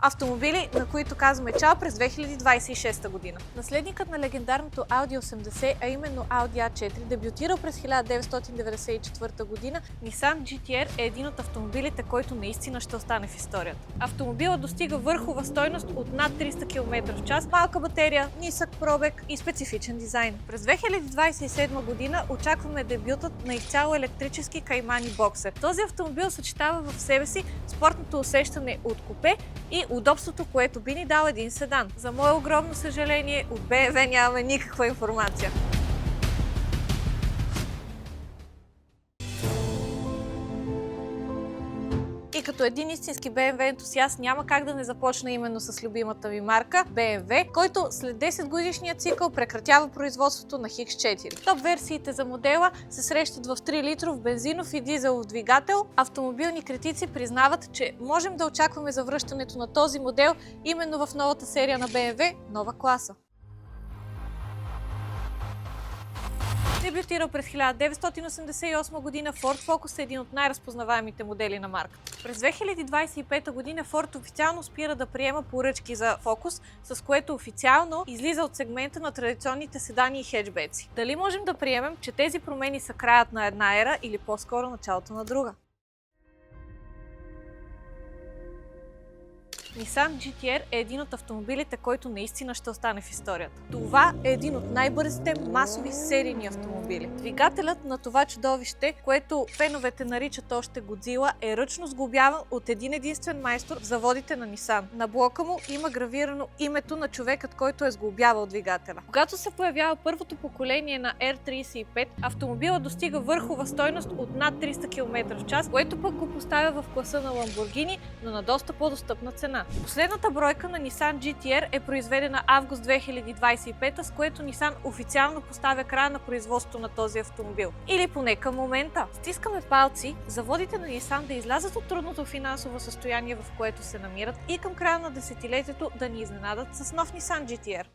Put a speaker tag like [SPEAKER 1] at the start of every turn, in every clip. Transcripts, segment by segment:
[SPEAKER 1] Автомобили, на които казваме чао през 2026 година. Наследникът на легендарното Audi 80, а именно Audi A4, дебютирал през 1994 година, Nissan GT-R е един от автомобилите, който наистина ще остане в историята. Автомобилът достига върхова стойност от над 300 км в час, малка батерия, нисък пробег и специфичен дизайн. През 2027 година очакваме дебютът на изцяло електрически Каймани Боксер. Този автомобил съчетава в себе си спортното усещане от купе и удобството, което би ни дал един седан. За мое огромно съжаление, от BMW нямаме никаква информация. И като един истински BMW ентусиаст няма как да не започна именно с любимата ми марка BMW, който след 10 годишния цикъл прекратява производството на X4. Топ версиите за модела се срещат в 3 литров бензинов и дизелов двигател. Автомобилни критици признават, че можем да очакваме завръщането на този модел именно в новата серия на BMW, нова класа. Дебютирал през 1988 година, Ford Focus е един от най-разпознаваемите модели на марката. През 2025 година Ford официално спира да приема поръчки за Focus, с което официално излиза от сегмента на традиционните седани и хеджбеци. Дали можем да приемем, че тези промени са краят на една ера или по-скоро началото на друга? Nissan GT-R е един от автомобилите, който наистина ще остане в историята. Това е един от най-бързите масови серийни автомобили. Двигателят на това чудовище, което феновете наричат още Годзила, е ръчно сглобяван от един единствен майстор в заводите на Nissan. На блока му има гравирано името на човекът, който е сглобявал двигателя. Когато се появява първото поколение на R35, автомобилът достига върхова стойност от над 300 км в час, което пък го поставя в класа на Lamborghini, но на доста по-достъпна цена. Последната бройка на Nissan GT-R е произведена август 2025, с което Nissan официално поставя края на производството на този автомобил. Или поне към момента. Стискаме палци заводите на Nissan да излязат от трудното финансово състояние, в което се намират, и към края на десетилетието да ни изненадат с нов Nissan GT-R.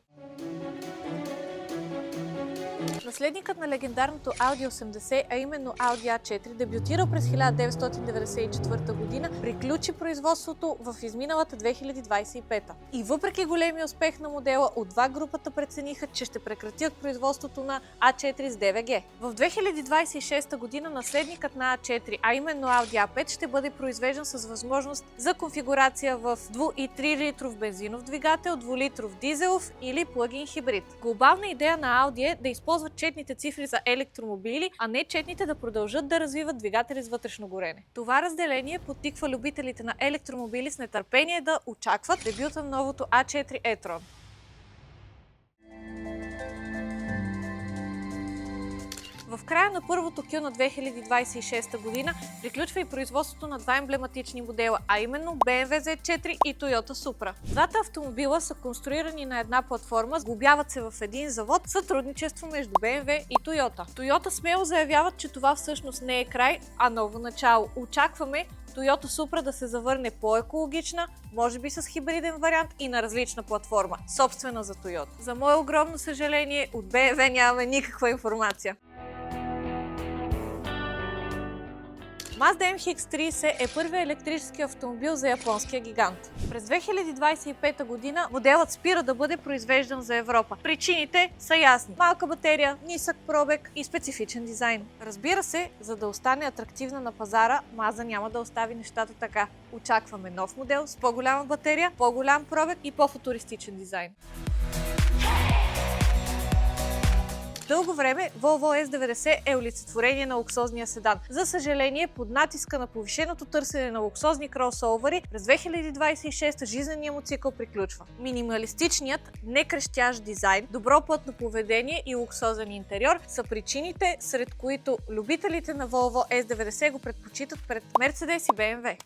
[SPEAKER 1] Наследникът на легендарното Audi 80, а именно Audi A4, дебютирал през 1994 година, приключи производството в изминалата 2025. И въпреки големия успех на модела, от два групата прецениха, че ще прекратят производството на A4 с DVG. В 2026 година наследникът на A4, а именно Audi A5, ще бъде произвеждан с възможност за конфигурация в 2 и 3 литров бензинов двигател, 2 литров дизелов или плъгин хибрид. Глобална идея на Audi е да използват четните цифри за електромобили, а не четните да продължат да развиват двигатели с вътрешно горене. Това разделение подтиква любителите на електромобили с нетърпение да очакват дебюта на новото A4 e-tron. В края на първото Q на 2026 година приключва и производството на два емблематични модела, а именно BMW Z4 и Toyota Supra. Двата автомобила са конструирани на една платформа, сглобяват се в един завод в сътрудничество между BMW и Toyota. Toyota смело заявяват, че това всъщност не е край, а ново начало. Очакваме Toyota Supra да се завърне по-екологична, може би с хибриден вариант и на различна платформа, собствена за Toyota. За мое огромно съжаление, от BMW нямаме никаква информация. Mazda MX-30 е първият електрически автомобил за японския гигант. През 2025 година моделът спира да бъде произвеждан за Европа. Причините са ясни. Малка батерия, нисък пробег и специфичен дизайн. Разбира се, за да остане атрактивна на пазара, Mazda няма да остави нещата така. Очакваме нов модел с по-голяма батерия, по-голям пробег и по-футуристичен дизайн. Дълго време Volvo S90 е олицетворение на луксозния седан. За съжаление, под натиска на повишеното търсене на луксозни кросовъри, през 2026 жизненият му цикъл приключва. Минималистичният, некрещящ дизайн, добро пътно поведение и луксозен интериор са причините, сред които любителите на Volvo S90 го предпочитат пред Mercedes и BMW.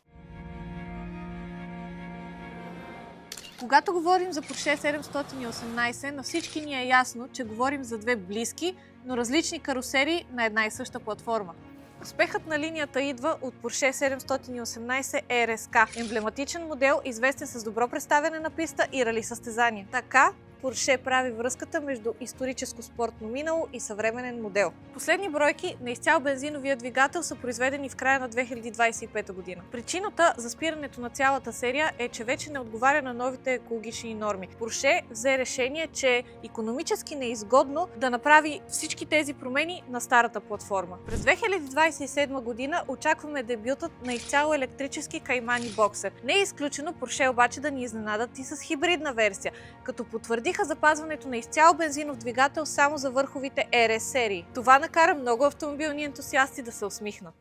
[SPEAKER 1] Когато говорим за Porsche 718, на всички ни е ясно, че говорим за две близки, но различни карусерии на една и съща платформа. Успехът на линията идва от Porsche 718 RSK, емблематичен модел, известен с добро представяне на писта и рали състезания. Така, Porsche прави връзката между историческо спортно минало и съвременен модел. Последни бройки на изцяло бензиновия двигател са произведени в края на 2025 година. Причината за спирането на цялата серия е, че вече не отговаря на новите екологични норми. Porsche взе решение, че е икономически неизгодно да направи всички тези промени на старата платформа. През 2027 година очакваме дебютът на изцяло електрически Cayman Boxer. Не е изключено Porsche обаче да ни изненадат и с хибридна версия, като потвърдиха запазването на изцяло бензинов двигател само за върховите RS серии. Това накара много автомобилни ентусиасти да се усмихнат.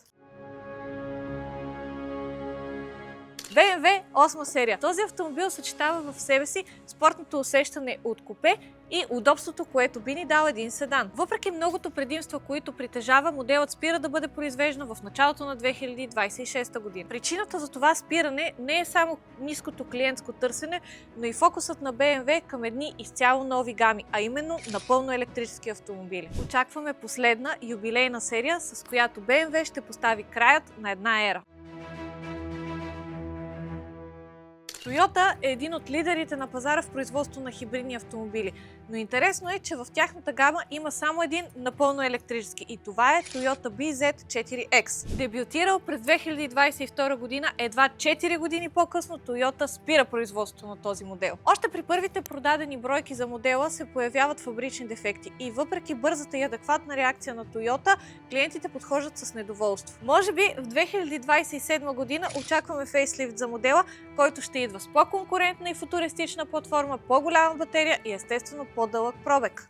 [SPEAKER 1] BMW 8 серия. Този автомобил съчетава в себе си спортното усещане от купе и удобството, което би ни дал един седан. Въпреки многото предимства, които притежава, моделът спира да бъде произвеждан в началото на 2026 година. Причината за това спиране не е само ниското клиентско търсене, но и фокусът на BMW към едни изцяло нови гами, а именно напълно електрически автомобили. Очакваме последна юбилейна серия, с която BMW ще постави краят на една ера. Toyota е един от лидерите на пазара в производство на хибридни автомобили, но интересно е, че в тяхната гама има само един напълно електрически и това е Toyota BZ4X. Дебютирал през 2022 година, едва 4 години по-късно Toyota спира производството на този модел. Още при първите продадени бройки за модела се появяват фабрични дефекти и въпреки бързата и адекватна реакция на Toyota, клиентите подхождат с недоволство. Може би в 2027 година очакваме фейслифт за модела, който ще идва с по-конкурентна и футуристична платформа, по-голяма батерия и естествено по-дълъг пробег.